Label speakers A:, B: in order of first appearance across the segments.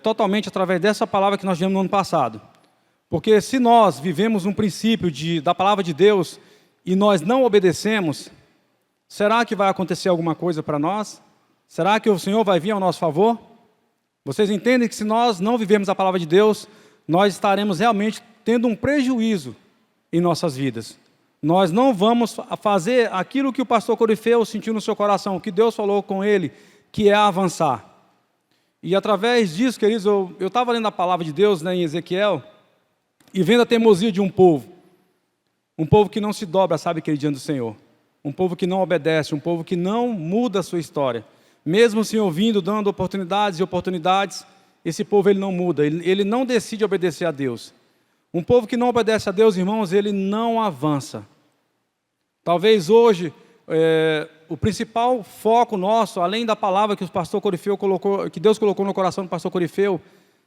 A: totalmente através dessa palavra que nós vimos no ano passado. Porque se nós vivemos um princípio da palavra de Deus e nós não obedecemos, será que vai acontecer alguma coisa para nós? Será que o Senhor vai vir ao nosso favor? Vocês entendem que se nós não vivemos a palavra de Deus, nós estaremos realmente tendo um prejuízo em nossas vidas. Nós não vamos fazer aquilo que o pastor Corifeu sentiu no seu coração, que Deus falou com ele, que é avançar. E através disso, queridos, eu estava lendo a palavra de Deus, né, em Ezequiel, e vendo a teimosia de um povo que não se dobra, sabe, querido, diante do Senhor, um povo que não obedece, um povo que não muda a sua história, mesmo se ouvindo, dando oportunidades e oportunidades, esse povo ele não muda, ele não decide obedecer a Deus. Um povo que não obedece a Deus, irmãos, ele não avança. Talvez hoje, o principal foco nosso, além da palavra que o pastor Corifeu colocou, que Deus colocou no coração do pastor Corifeu,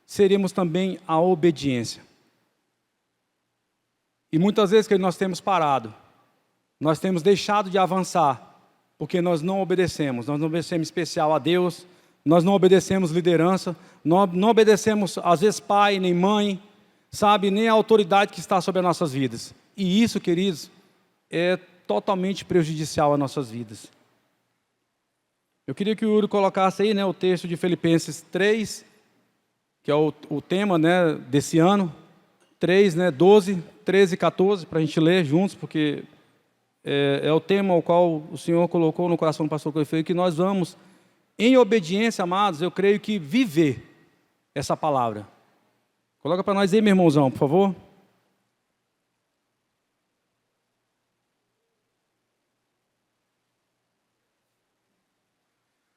A: seríamos também a obediência. E muitas vezes que nós temos parado, nós temos deixado de avançar, porque nós não obedecemos em especial a Deus, nós não obedecemos liderança, não obedecemos às vezes pai, nem mãe, sabe, nem a autoridade que está sobre as nossas vidas. E isso, queridos, é totalmente prejudicial às nossas vidas. Eu queria que o Yuri colocasse aí, né, o texto de Filipenses 3, que é o tema, né, desse ano, 3, né, 12, 13 e 14, para a gente ler juntos, porque é o tema ao qual o Senhor colocou no coração do pastor Corifeu, que nós vamos, em obediência, amados, eu creio que viver essa palavra. Coloca para nós aí, meu irmãozão, por favor.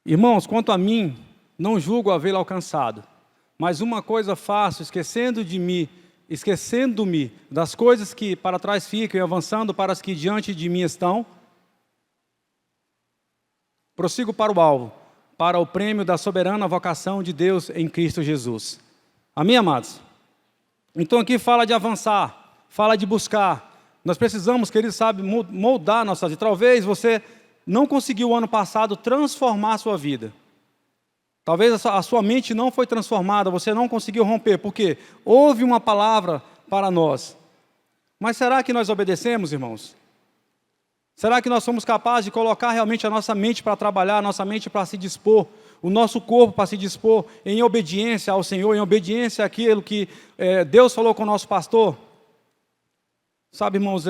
A: Irmãos, quanto a mim, não julgo havê-lo alcançado, mas uma coisa faço, esquecendo-me das coisas que para trás ficam e avançando para as que diante de mim estão, prossigo para o alvo, para o prêmio da soberana vocação de Deus em Cristo Jesus. Amém, amados? Então aqui fala de avançar, fala de buscar. Nós precisamos, queridos, sabe, moldar a nossa vida. Talvez você não conseguiu o ano passado transformar a sua vida. Talvez a sua mente não foi transformada, você não conseguiu romper, porque houve uma palavra para nós. Mas será que nós obedecemos, irmãos? Será que nós somos capazes de colocar realmente a nossa mente para trabalhar, a nossa mente para se dispor, o nosso corpo para se dispor em obediência ao Senhor, em obediência àquilo que Deus falou com o nosso pastor? Sabe, irmãos,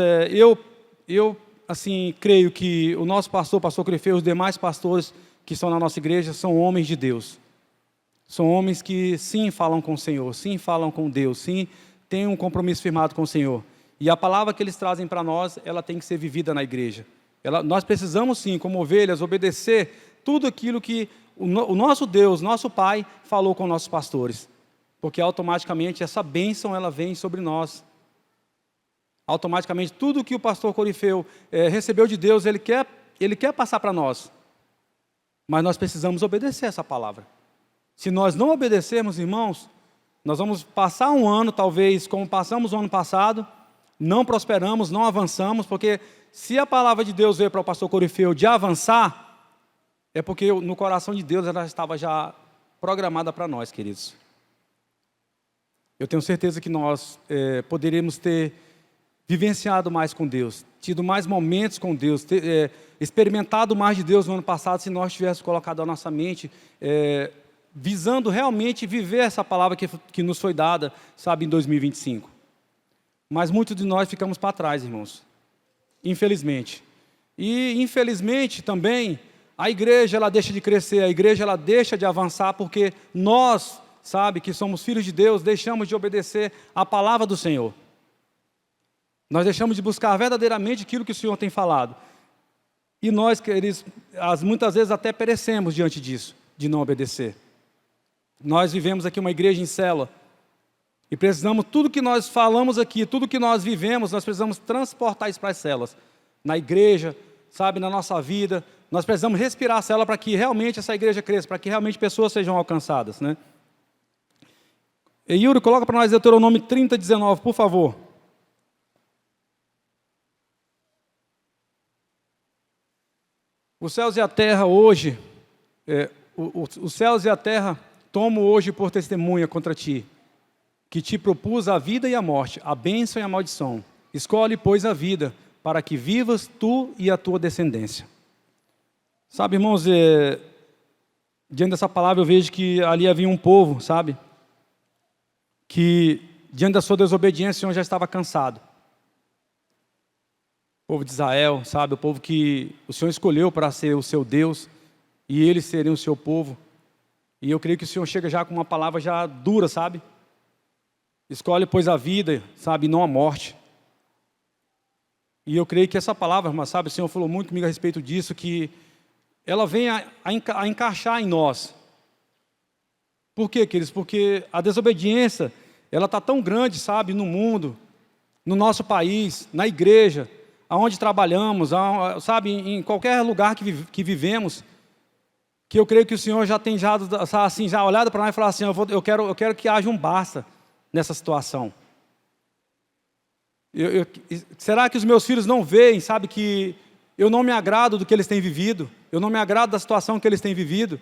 A: eu assim, creio que o nosso pastor Corifeu, os demais pastores que estão na nossa igreja, são homens de Deus. São homens que sim falam com o Senhor, sim falam com Deus, sim têm um compromisso firmado com o Senhor. E a palavra que eles trazem para nós, ela tem que ser vivida na igreja. Nós precisamos sim, como ovelhas, obedecer tudo aquilo que o nosso Deus, nosso Pai, falou com nossos pastores. Porque automaticamente essa bênção, ela vem sobre nós. Automaticamente tudo que o pastor Corifeu recebeu de Deus, ele quer passar para nós. Mas nós precisamos obedecer essa palavra. Se nós não obedecermos, irmãos, nós vamos passar um ano, talvez, como passamos o ano passado, não prosperamos, não avançamos, porque se a palavra de Deus veio para o pastor Corifeu de avançar, é porque no coração de Deus ela estava já programada para nós, queridos. Eu tenho certeza que nós poderíamos ter vivenciado mais com Deus, tido mais momentos com Deus, experimentado mais de Deus no ano passado, se nós tivéssemos colocado a nossa mente, visando realmente viver essa palavra que nos foi dada, sabe, em 2025. Mas muitos de nós ficamos para trás, irmãos, infelizmente. E, infelizmente, também, a igreja, ela deixa de crescer, a igreja, ela deixa de avançar, porque nós, sabe, que somos filhos de Deus, deixamos de obedecer a palavra do Senhor. Nós deixamos de buscar verdadeiramente aquilo que o Senhor tem falado. E nós, queridos, muitas vezes até perecemos diante disso, de não obedecer. Nós vivemos aqui uma igreja em célula, e precisamos, tudo que nós falamos aqui, tudo que nós vivemos, nós precisamos transportar isso para as células. Na igreja, sabe, na nossa vida, nós precisamos respirar a célula para que realmente essa igreja cresça, para que realmente pessoas sejam alcançadas, né? E Yuri, coloca para nós Deuteronômio 30, 19, por favor. Os céus e a terra hoje, os céus e a terra tomo hoje por testemunha contra ti, que te propus a vida e a morte, a bênção e a maldição. Escolhe, pois, a vida, para que vivas tu e a tua descendência. Sabe, irmãos, diante dessa palavra eu vejo que ali havia um povo, sabe? Que diante da sua desobediência o Senhor já estava cansado. O povo de Israel, sabe? O povo que o Senhor escolheu para ser o seu Deus e eles seriam o seu povo. E eu creio que o Senhor chega já com uma palavra já dura, sabe? Escolhe, pois, a vida, sabe? E não a morte. E eu creio que essa palavra, mas sabe? O Senhor falou muito comigo a respeito disso, que ela vem a encaixar em nós. Por quê, queridos? Porque a desobediência, ela está tão grande, sabe? No mundo, no nosso país, na igreja, aonde trabalhamos, sabe? Em qualquer lugar que vivemos, que eu creio que o Senhor já tem já olhado para nós e falado assim, eu quero que haja um basta nessa situação. Será que os meus filhos não veem, sabe, que eu não me agrado do que eles têm vivido? Eu não me agrado da situação que eles têm vivido?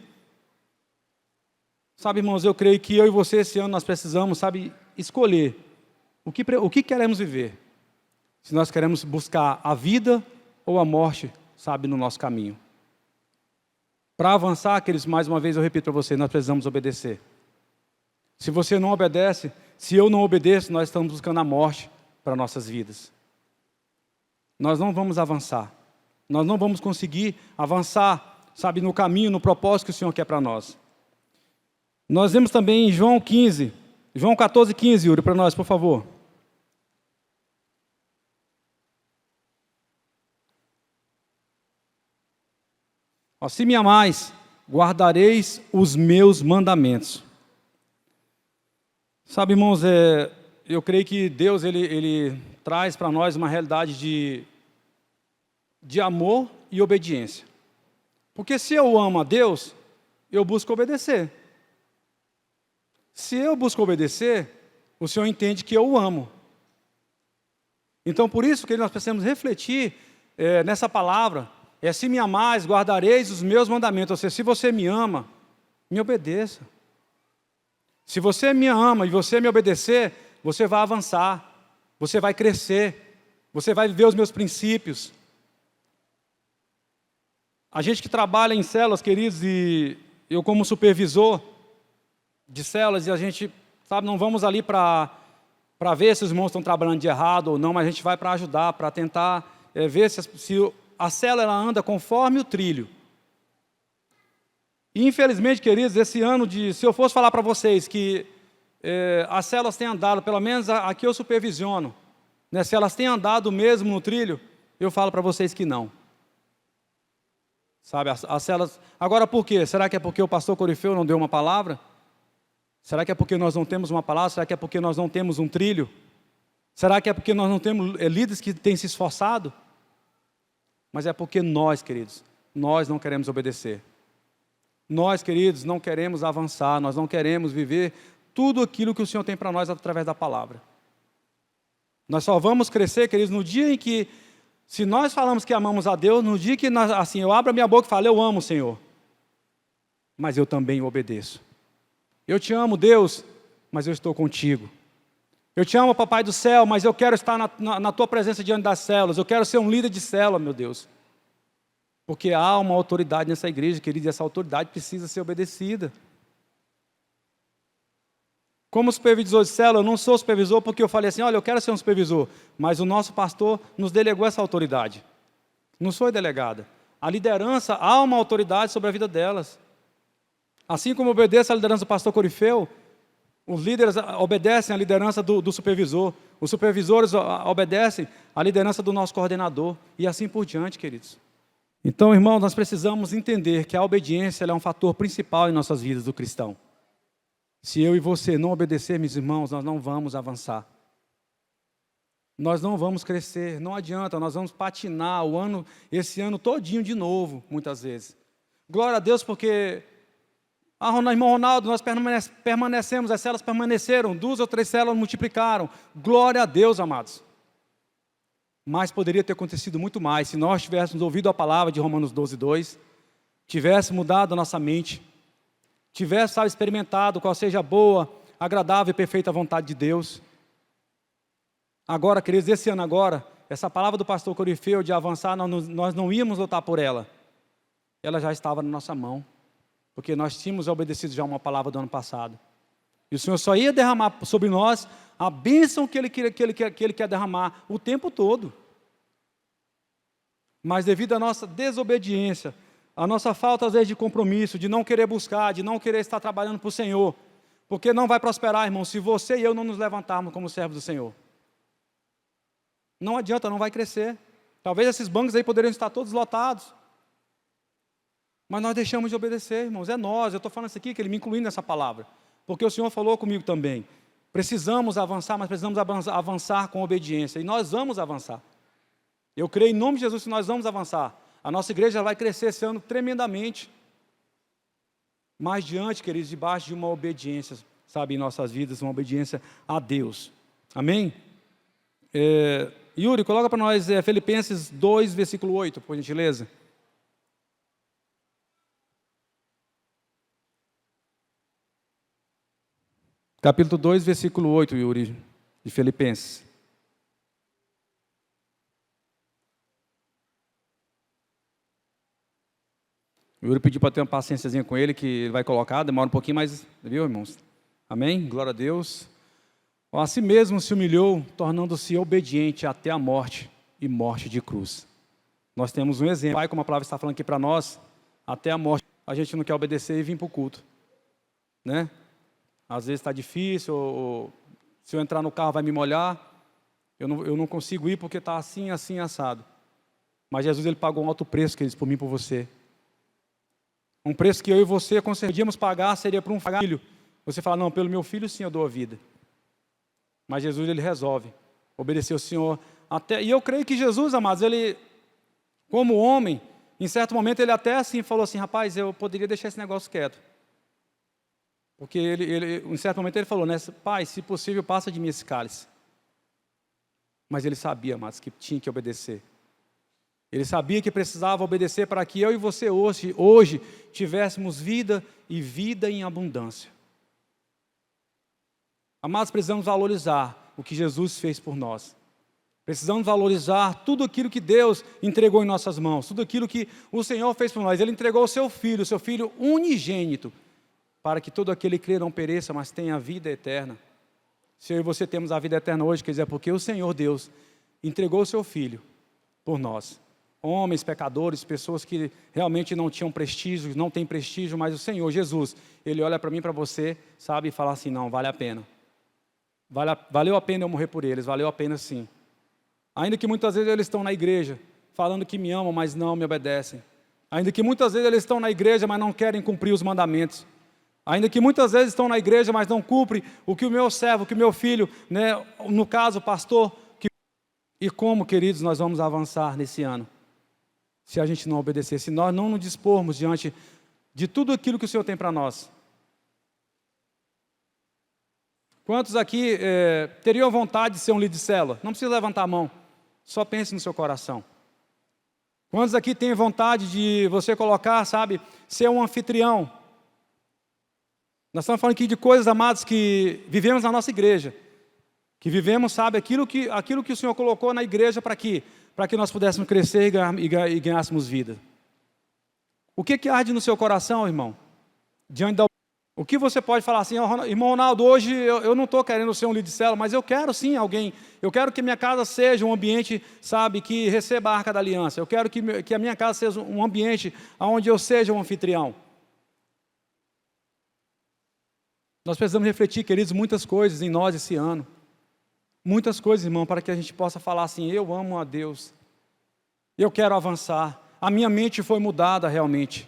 A: Sabe, irmãos, eu creio que eu e você esse ano nós precisamos, sabe, escolher o que queremos viver. Se nós queremos buscar a vida ou a morte, sabe, no nosso caminho. Para avançar, queridos, mais uma vez eu repito para você, nós precisamos obedecer. Se você não obedece, se eu não obedeço, nós estamos buscando a morte para nossas vidas. Nós não vamos avançar. Nós não vamos conseguir avançar, sabe, no caminho, no propósito que o Senhor quer para nós. Nós vemos também em João 14, 15, Yuri, para nós, por favor. Se me amais, guardareis os meus mandamentos. Sabe, irmãos, eu creio que Deus ele traz para nós uma realidade de amor e obediência. Porque se eu amo a Deus, eu busco obedecer. Se eu busco obedecer, o Senhor entende que eu o amo. Então, por isso que nós precisamos refletir nessa palavra. Se me amais, guardareis os meus mandamentos. Ou seja, se você me ama, me obedeça. Se você me ama e você me obedecer, você vai avançar, você vai crescer, você vai viver os meus princípios. A gente que trabalha em células, queridos, e eu como supervisor de células, e a gente, sabe, não vamos ali para ver se os irmãos estão trabalhando de errado ou não, mas a gente vai para ajudar, para tentar ver se a célula ela anda conforme o trilho. E infelizmente, queridos, esse ano, se eu fosse falar para vocês que as células têm andado, pelo menos aqui eu supervisiono, né, se elas têm andado mesmo no trilho, eu falo para vocês que não. Sabe, as células... Agora por quê? Será que é porque o pastor Corifeu não deu uma palavra? Será que é porque nós não temos uma palavra? Será que é porque nós não temos um trilho? Será que é porque nós não temos líderes que têm se esforçado? Mas é porque nós, queridos, nós não queremos obedecer. Nós, queridos, não queremos avançar, nós não queremos viver tudo aquilo que o Senhor tem para nós através da palavra. Nós só vamos crescer, queridos, no dia em que, se nós falamos que amamos a Deus, no dia que nós, assim, eu abro a minha boca e falo, eu amo o Senhor, mas eu também o obedeço. Eu te amo, Deus, mas eu estou contigo. Eu te amo, Papai do céu, mas eu quero estar na tua presença diante das células. Eu quero ser um líder de célula, meu Deus. Porque há uma autoridade nessa igreja, querido, e essa autoridade precisa ser obedecida. Como supervisor de célula, eu não sou supervisor porque eu falei assim, olha, eu quero ser um supervisor. Mas o nosso pastor nos delegou essa autoridade. Não sou delegada. A liderança, há uma autoridade sobre a vida delas. Assim como obedeço à liderança do pastor Corifeu, os líderes obedecem à liderança do supervisor. Os supervisores obedecem à liderança do nosso coordenador. E assim por diante, queridos. Então, irmãos, nós precisamos entender que a obediência é um fator principal em nossas vidas do cristão. Se eu e você não obedecermos, irmãos, nós não vamos avançar. Nós não vamos crescer. Não adianta, nós vamos patinar esse ano todinho de novo, muitas vezes. Glória a Deus, porque... irmão Ronaldo, nós permanecemos, as células permaneceram, 2 ou 3 células multiplicaram. Glória a Deus, amados. Mas poderia ter acontecido muito mais, se nós tivéssemos ouvido a palavra de Romanos 12, 2, tivéssemos mudado a nossa mente, tivesse, sabe, experimentado qual seja a boa, agradável e perfeita vontade de Deus. Agora, queridos, esse ano agora, essa palavra do pastor Corifeu de avançar, nós não íamos lutar por ela. Ela já estava na nossa mão, porque nós tínhamos obedecido já uma palavra do ano passado. E o Senhor só ia derramar sobre nós a bênção que Ele quer derramar o tempo todo. Mas devido à nossa desobediência, a nossa falta, às vezes, de compromisso, de não querer buscar, de não querer estar trabalhando para o Senhor, porque não vai prosperar, irmão, se você e eu não nos levantarmos como servos do Senhor. Não adianta, não vai crescer. Talvez esses bancos aí poderiam estar todos lotados. Mas nós deixamos de obedecer, irmãos. É nós, eu estou falando isso aqui, que Ele me incluiu nessa palavra. Porque o Senhor falou comigo também. Precisamos avançar, mas precisamos avançar com obediência. E nós vamos avançar. Eu creio em nome de Jesus que nós vamos avançar. A nossa igreja vai crescer esse ano tremendamente. Mas diante, queridos, debaixo de uma obediência, sabe, em nossas vidas, uma obediência a Deus. Amém? Yuri, coloca para nós Filipenses 2, versículo 8, por gentileza. Capítulo 2, versículo 8, Yuri, de Filipenses. O Yuri pediu para ter uma paciênciazinha com ele, que ele vai colocar, demora um pouquinho, mas, viu, irmãos? Amém? Glória a Deus. A si mesmo se humilhou, tornando-se obediente até a morte e morte de cruz. Nós temos um exemplo. Pai, como a palavra está falando aqui para nós, até a morte. A gente não quer obedecer e vir para o culto, né? Às vezes está difícil, ou se eu entrar no carro vai me molhar, eu não consigo ir porque está assim, assim, assado. Mas Jesus, Ele pagou um alto preço, queridos, por mim e por você. Um preço que eu e você conseguiríamos pagar, seria para um filho. Você fala, não, pelo meu filho sim eu dou a vida. Mas Jesus, Ele resolve obedecer ao Senhor. E eu creio que Jesus, amados, Ele, como homem, em certo momento, Ele até assim falou assim, rapaz, eu poderia deixar esse negócio quieto. Porque em certo momento Ele falou, né, Pai, se possível, passa de mim esse cálice. Mas Ele sabia, amados, que tinha que obedecer. Ele sabia que precisava obedecer para que eu e você hoje tivéssemos vida e vida em abundância. Amados, precisamos valorizar o que Jesus fez por nós. Precisamos valorizar tudo aquilo que Deus entregou em nossas mãos, tudo aquilo que o Senhor fez por nós. Ele entregou o seu Filho unigênito, para que todo aquele que crê não pereça, mas tenha a vida eterna. Se eu e você temos a vida eterna hoje, quer dizer, porque o Senhor Deus entregou o seu Filho por nós. Homens, pecadores, pessoas que realmente não tinham prestígio, não têm prestígio, mas o Senhor Jesus, Ele olha para mim, para você, sabe, e fala assim, não, vale a pena. Valeu a pena eu morrer por eles, valeu a pena sim. Ainda que muitas vezes eles estão na igreja, falando que me amam, mas não me obedecem. Ainda que muitas vezes eles estão na igreja, mas não querem cumprir os mandamentos. Ainda que muitas vezes estão na igreja, mas não cumprem o que o meu servo, o que o meu filho, né, no caso o pastor. E como, queridos, nós vamos avançar nesse ano? Se a gente não obedecer, se nós não nos dispormos diante de tudo aquilo que o Senhor tem para nós. Quantos aqui teriam vontade de ser um líder de célula? Não precisa levantar a mão, só pense no seu coração. Quantos aqui têm vontade de você colocar, sabe, ser um anfitrião? Nós estamos falando aqui de coisas, amados, que vivemos na nossa igreja. Que vivemos, sabe, aquilo que o Senhor colocou na igreja para quê? Para que nós pudéssemos crescer e ganhássemos vida. O que arde no seu coração, irmão? O que você pode falar assim, irmão Ronaldo, hoje eu não estou querendo ser um líder de célula, mas eu quero sim alguém, eu quero que minha casa seja um ambiente, sabe, que receba a Arca da Aliança, eu quero que a minha casa seja um ambiente onde eu seja um anfitrião. Nós precisamos refletir, queridos, muitas coisas em nós esse ano. Muitas coisas, irmão, para que a gente possa falar assim, eu amo a Deus, eu quero avançar, a minha mente foi mudada realmente.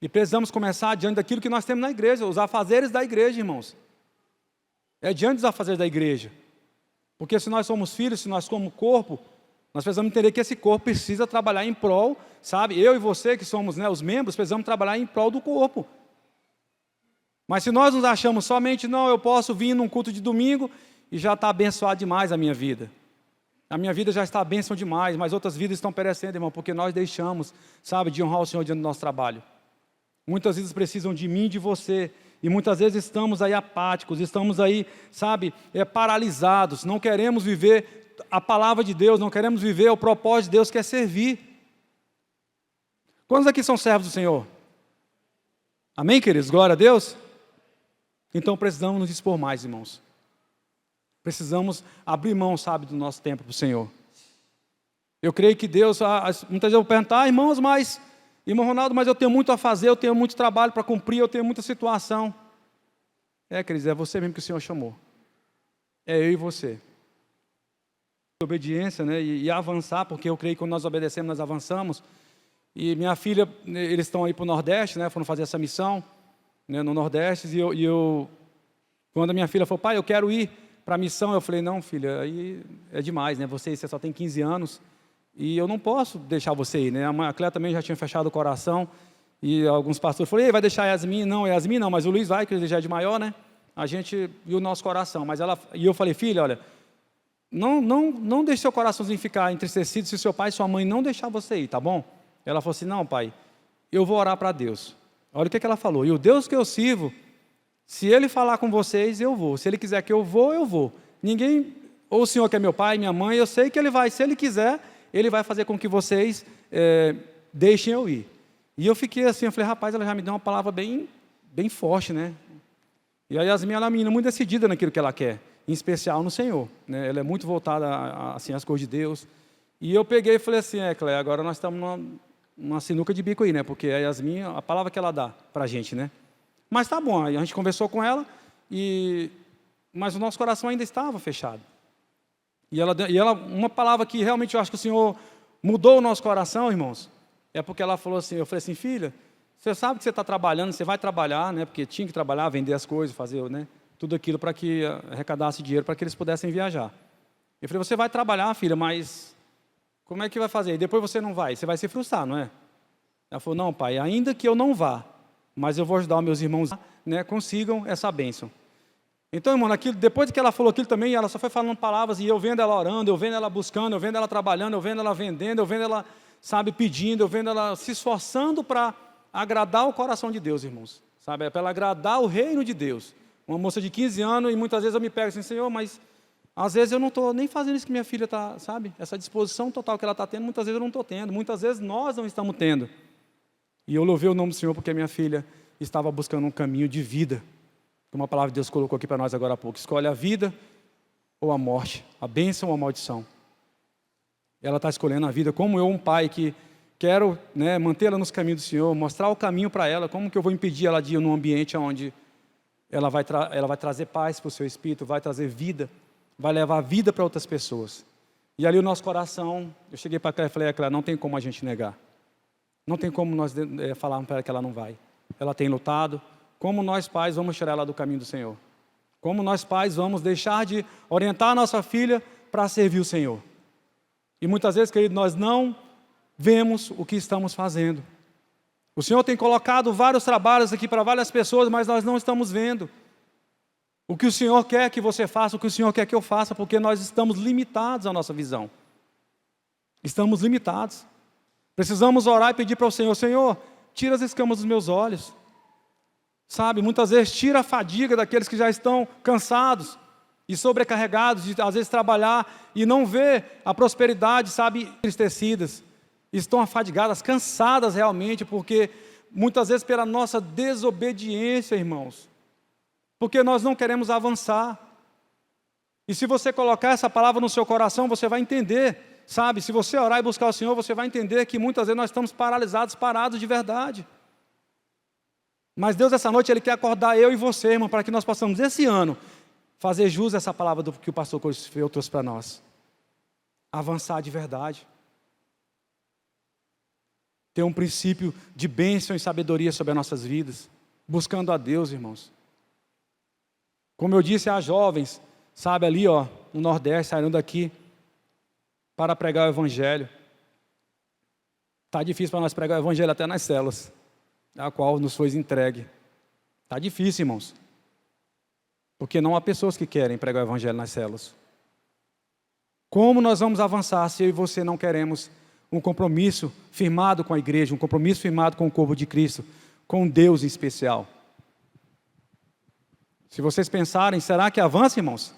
A: E precisamos começar diante daquilo que nós temos na igreja, os afazeres da igreja, irmãos. É diante dos afazeres da igreja. Porque se nós somos filhos, se nós somos corpo, nós precisamos entender que esse corpo precisa trabalhar em prol, sabe? Eu e você que somos, né, os membros, precisamos trabalhar em prol do corpo. Mas se nós nos achamos somente, não, eu posso vir num culto de domingo e já está abençoado demais a minha vida. A minha vida já está bênção demais, mas outras vidas estão perecendo, irmão, porque nós deixamos, sabe, de honrar o Senhor diante do nosso trabalho. Muitas vezes precisam de mim e de você. E muitas vezes estamos aí apáticos, estamos aí, sabe, paralisados. Não queremos viver a palavra de Deus, não queremos viver o propósito de Deus, que é servir. Quantos aqui são servos do Senhor? Amém, queridos? Glória a Deus. Então precisamos nos dispor mais, irmãos. Precisamos abrir mão, sabe, do nosso tempo para o Senhor. Eu creio que Deus, muitas vezes eu vou perguntar, irmãos, mas, irmão Ronaldo, mas eu tenho muito a fazer, eu tenho muito trabalho para cumprir, eu tenho muita situação. Queridos, é você mesmo que o Senhor chamou. É eu e você. Obediência, né, e avançar, porque eu creio que quando nós obedecemos, nós avançamos. E minha filha, eles estão aí para o Nordeste, né, foram fazer essa missão, né, no Nordeste, e eu, quando a minha filha falou, pai, eu quero ir para a missão, eu falei, não, filha, aí é demais, né, você só tem 15 anos, e eu não posso deixar você ir, né, a Cléia também já tinha fechado o coração, e alguns pastores falaram, vai deixar a Yasmin? Não, Yasmin não, mas o Luiz vai, que ele já é de maior, né, a gente e o nosso coração, e eu falei, filha, olha, não deixe seu coraçãozinho ficar entristecido se seu pai e sua mãe não deixar você ir, tá bom? Ela falou assim, não, pai, eu vou orar para Deus. Olha o que ela falou, e o Deus que eu sirvo, se Ele falar com vocês, eu vou. Se Ele quiser que eu vou, eu vou. Ninguém, ou o Senhor que é meu pai, minha mãe, eu sei que Ele vai, se Ele quiser, Ele vai fazer com que vocês deixem eu ir. E eu fiquei assim, eu falei, rapaz, ela já me deu uma palavra bem forte, né? E a Yasmin, ela é uma menina muito decidida naquilo que ela quer, em especial no Senhor, né? Ela é muito voltada assim, às coisas de Deus. E eu peguei e falei assim, Cléia, agora nós estamos numa sinuca de bico aí, né? Porque a Yasmin, a palavra que ela dá para a gente, né? Mas tá bom, aí a gente conversou com ela, mas o nosso coração ainda estava fechado. E ela, uma palavra que realmente eu acho que o Senhor mudou o nosso coração, irmãos, é porque ela falou assim, eu falei assim, filha, você sabe que você está trabalhando, você vai trabalhar, né? Porque tinha que trabalhar, vender as coisas, fazer, né? Tudo aquilo para que arrecadasse dinheiro para que eles pudessem viajar. Eu falei, você vai trabalhar, filha, mas como é que vai fazer? E depois você não vai, você vai se frustrar, não é? Ela falou, não, pai, ainda que eu não vá, mas eu vou ajudar os meus irmãos, né, consigam essa bênção. Então, irmão, depois que ela falou aquilo também, ela só foi falando palavras, e eu vendo ela orando, eu vendo ela buscando, eu vendo ela trabalhando, eu vendo ela vendendo, eu vendo ela, sabe, pedindo, eu vendo ela se esforçando para agradar o coração de Deus, irmãos. Sabe, para ela agradar o reino de Deus. Uma moça de 15 anos, e muitas vezes eu me pego assim, Senhor, mas às vezes eu não estou nem fazendo isso que minha filha está, sabe? Essa disposição total que ela está tendo, muitas vezes eu não estou tendo, muitas vezes nós não estamos tendo. E eu louvei o nome do Senhor porque minha filha estava buscando um caminho de vida. Como a palavra de Deus colocou aqui para nós agora há pouco. Escolhe a vida ou a morte, a bênção ou a maldição. Ela está escolhendo a vida, como eu, um pai que quero, né, mantê-la nos caminhos do Senhor, mostrar o caminho para ela, como que eu vou impedir ela de ir num ambiente onde ela vai trazer paz para o seu espírito, vai trazer vida, vai levar vida para outras pessoas. E ali o nosso coração, eu cheguei para ela e falei, Cléia, não tem como a gente negar. Não tem como nós falarmos para ela que ela não vai. Ela tem lutado. Como nós pais vamos tirar ela do caminho do Senhor? Como nós pais vamos deixar de orientar a nossa filha para servir o Senhor? E muitas vezes, querido, nós não vemos o que estamos fazendo. O Senhor tem colocado vários trabalhos aqui para várias pessoas, mas nós não estamos vendo o que o Senhor quer que você faça, o que o Senhor quer que eu faça, porque nós estamos limitados à nossa visão. Estamos limitados. Precisamos orar e pedir para o Senhor, Senhor, tira as escamas dos meus olhos. Sabe, muitas vezes tira a fadiga daqueles que já estão cansados e sobrecarregados de, às vezes, trabalhar e não ver a prosperidade, sabe, entristecidas. Estão afadigadas, cansadas realmente, porque muitas vezes pela nossa desobediência, irmãos. Porque nós não queremos avançar. E se você colocar essa palavra no seu coração, você vai entender. Sabe, se você orar e buscar o Senhor, você vai entender que muitas vezes nós estamos paralisados, parados de verdade. Mas Deus, essa noite, Ele quer acordar eu e você, irmão, para que nós possamos, esse ano, fazer jus a essa palavra que o pastor Crisfeu trouxe para nós. Avançar de verdade. Ter um princípio de bênção e sabedoria sobre as nossas vidas. Buscando a Deus, irmãos. Como eu disse às jovens, sabe, ali, ó, no Nordeste, saíram daqui para pregar o Evangelho. Está difícil para nós pregar o Evangelho até nas células, a qual nos foi entregue. Está difícil, irmãos. Porque não há pessoas que querem pregar o Evangelho nas células. Como nós vamos avançar se eu e você não queremos um compromisso firmado com a igreja, um compromisso firmado com o corpo de Cristo, com Deus em especial. Se vocês pensarem, será que avança, irmãos?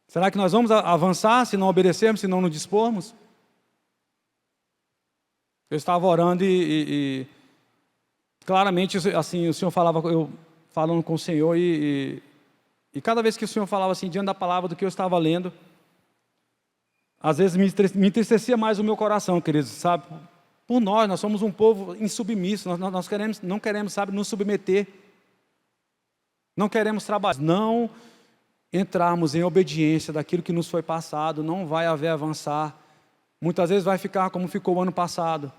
A: Será que nós vamos avançar se não obedecermos, se não nos dispormos? Eu estava orando e claramente, assim, o Senhor falava, eu falando com o Senhor e cada vez que o Senhor falava assim, diante da palavra do que eu estava lendo, às vezes me entristecia mais o meu coração, queridos, sabe? Por nós somos um povo insubmisso, nós não queremos, sabe, nos submeter, não queremos trabalhar, não entrarmos em obediência daquilo que nos foi passado, não vai haver avançar, muitas vezes vai ficar como ficou o ano passado,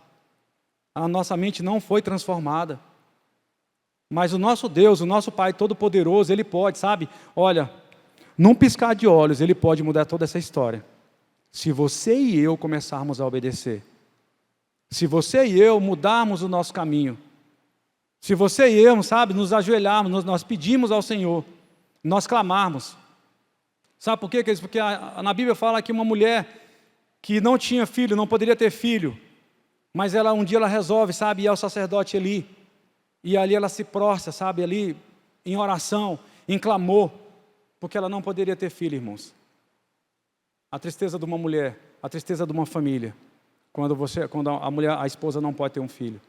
A: a nossa mente não foi transformada, mas o nosso Deus, o nosso Pai Todo-Poderoso, Ele pode, sabe, olha, num piscar de olhos, Ele pode mudar toda essa história, se você e eu começarmos a obedecer. Se você e eu mudarmos o nosso caminho, se você e eu, sabe, nos ajoelharmos, nós pedimos ao Senhor, nós clamarmos. Sabe por quê? Porque na Bíblia fala que uma mulher que não tinha filho, não poderia ter filho, mas um dia ela resolve, sabe, ir ao sacerdote Eli, e ali ela se prostra, sabe, ali em oração, em clamor, porque ela não poderia ter filho, irmãos. A tristeza de uma mulher, a tristeza de uma família, quando a esposa não pode ter um filho.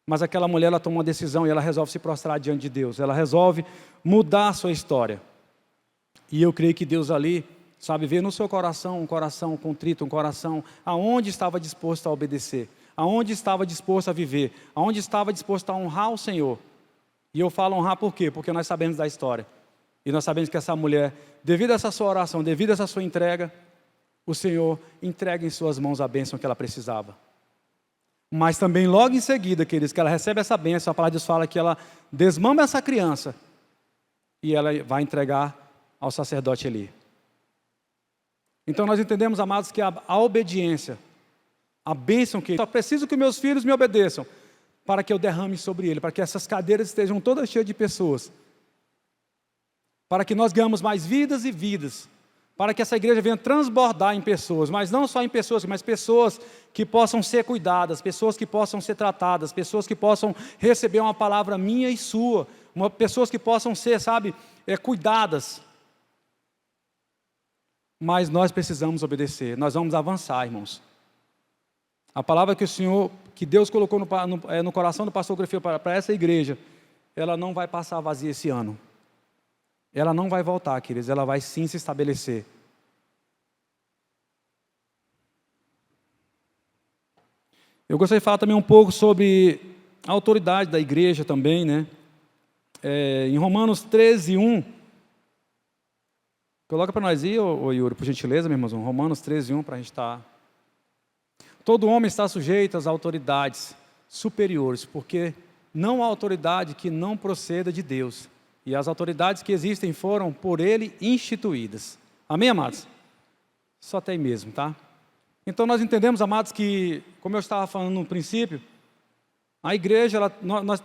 A: Mas aquela mulher, ela toma uma decisão e ela resolve se prostrar diante de Deus. Ela resolve mudar a sua história. E eu creio que Deus ali, sabe, vê no seu coração um coração contrito, um coração aonde estava disposto a obedecer, aonde estava disposto a viver, aonde estava disposto a honrar o Senhor. E eu falo honrar por quê? Porque nós sabemos da história. E nós sabemos que essa mulher, devido a essa sua oração, devido a essa sua entrega, o Senhor entrega em suas mãos a bênção que ela precisava. Mas também logo em seguida, queridos, que ela recebe essa bênção, a palavra de Deus fala que ela desmama essa criança e ela vai entregar ao sacerdote Eli. Então nós entendemos, amados, que a obediência, a bênção que só preciso que meus filhos me obedeçam para que eu derrame sobre ele, para que essas cadeiras estejam todas cheias de pessoas, para que nós ganhamos mais vidas e vidas, para que essa igreja venha transbordar em pessoas, mas não só em pessoas, mas pessoas que possam ser cuidadas, pessoas que possam ser tratadas, pessoas que possam receber uma palavra minha e sua, pessoas que possam ser, sabe, cuidadas. Mas nós precisamos obedecer, nós vamos avançar, irmãos. A palavra que Deus colocou no coração do pastor Grifeu para essa igreja, ela não vai passar vazia esse ano. Ela não vai voltar, queridos, ela vai sim se estabelecer. Eu gostaria de falar também um pouco sobre a autoridade da igreja também, né? Em Romanos 13:1, coloca para nós aí, ô Yuri, por gentileza, meu irmão, Romanos 13:1, para a gente estar... Todo homem está sujeito às autoridades superiores, porque não há autoridade que não proceda de Deus. E as autoridades que existem foram por Ele instituídas. Amém, amados? Só até aí mesmo, tá? Então nós entendemos, amados, que, como eu estava falando no princípio, a igreja,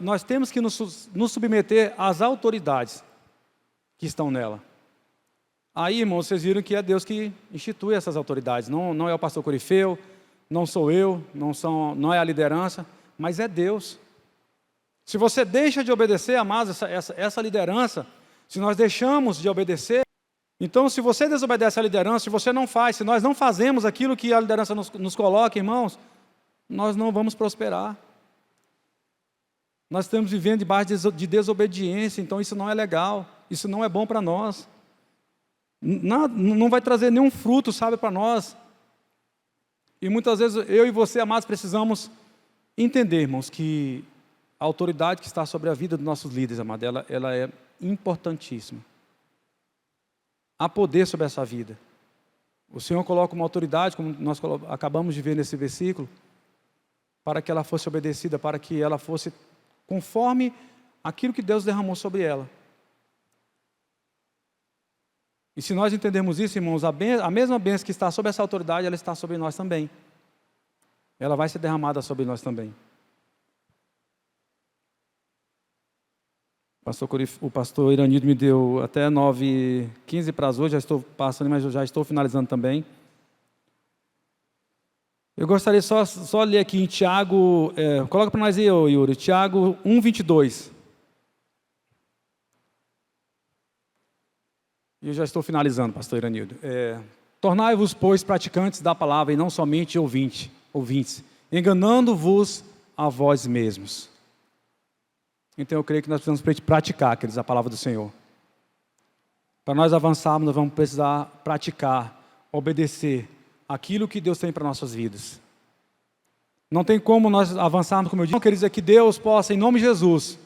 A: nós temos que nos submeter às autoridades que estão nela. Aí, irmãos, vocês viram que é Deus que institui essas autoridades. Não é o pastor Corifeu, não sou eu, não é a liderança, mas é Deus. Se você deixa de obedecer, amados, essa liderança, se nós deixamos de obedecer, então se você desobedece à liderança, se você não faz, se nós não fazemos aquilo que a liderança nos coloca, irmãos, nós não vamos prosperar. Nós estamos vivendo debaixo de desobediência, então isso não é legal, isso não é bom para nós. Não vai trazer nenhum fruto, sabe, para nós. E muitas vezes eu e você, amados, precisamos entender, irmãos, que a autoridade que está sobre a vida dos nossos líderes, amado, ela é importantíssima. Há poder sobre essa vida. O Senhor coloca uma autoridade, como nós acabamos de ver nesse versículo, para que ela fosse obedecida, para que ela fosse conforme aquilo que Deus derramou sobre ela. E se nós entendemos isso, irmãos, a mesma bênção que está sobre essa autoridade, ela está sobre nós também. Ela vai ser derramada sobre nós também. O pastor Iranildo me deu até 9h15 para as 8, já estou passando, mas eu já estou finalizando também. Eu gostaria só ler aqui em Tiago, coloca para nós aí, Yuri, Tiago 1:22. E eu já estou finalizando, pastor Iranildo. Tornai-vos, pois, praticantes da palavra e não somente ouvintes, enganando-vos a vós mesmos. Então eu creio que nós precisamos praticar, queridos, a palavra do Senhor. Para nós avançarmos, nós vamos precisar praticar, obedecer aquilo que Deus tem para nossas vidas. Não tem como nós avançarmos, como eu disse, queridos, é que Deus possa, em nome de Jesus,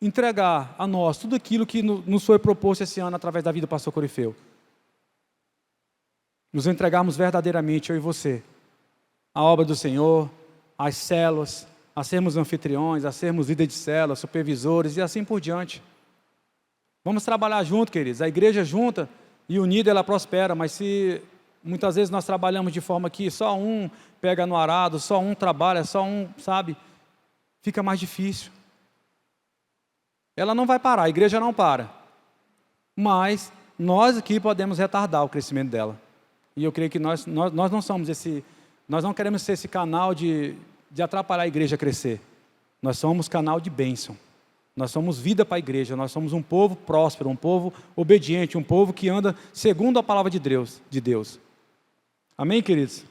A: entregar a nós tudo aquilo que nos foi proposto esse ano através da vida do pastor Corifeu. Nos entregarmos verdadeiramente, eu e você, a obra do Senhor, as células, a sermos anfitriões, a sermos líderes de células, supervisores e assim por diante. Vamos trabalhar junto, queridos. A igreja junta e unida ela prospera, mas se muitas vezes nós trabalhamos de forma que só um pega no arado, só um trabalha, só um, sabe, fica mais difícil. Ela não vai parar, a igreja não para. Mas nós aqui podemos retardar o crescimento dela. E eu creio que nós não somos nós não queremos ser esse canal de atrapalhar a igreja a crescer. Nós somos canal de bênção. Nós somos vida para a igreja, nós somos um povo próspero, um povo obediente, um povo que anda segundo a palavra de Deus. Amém, queridos?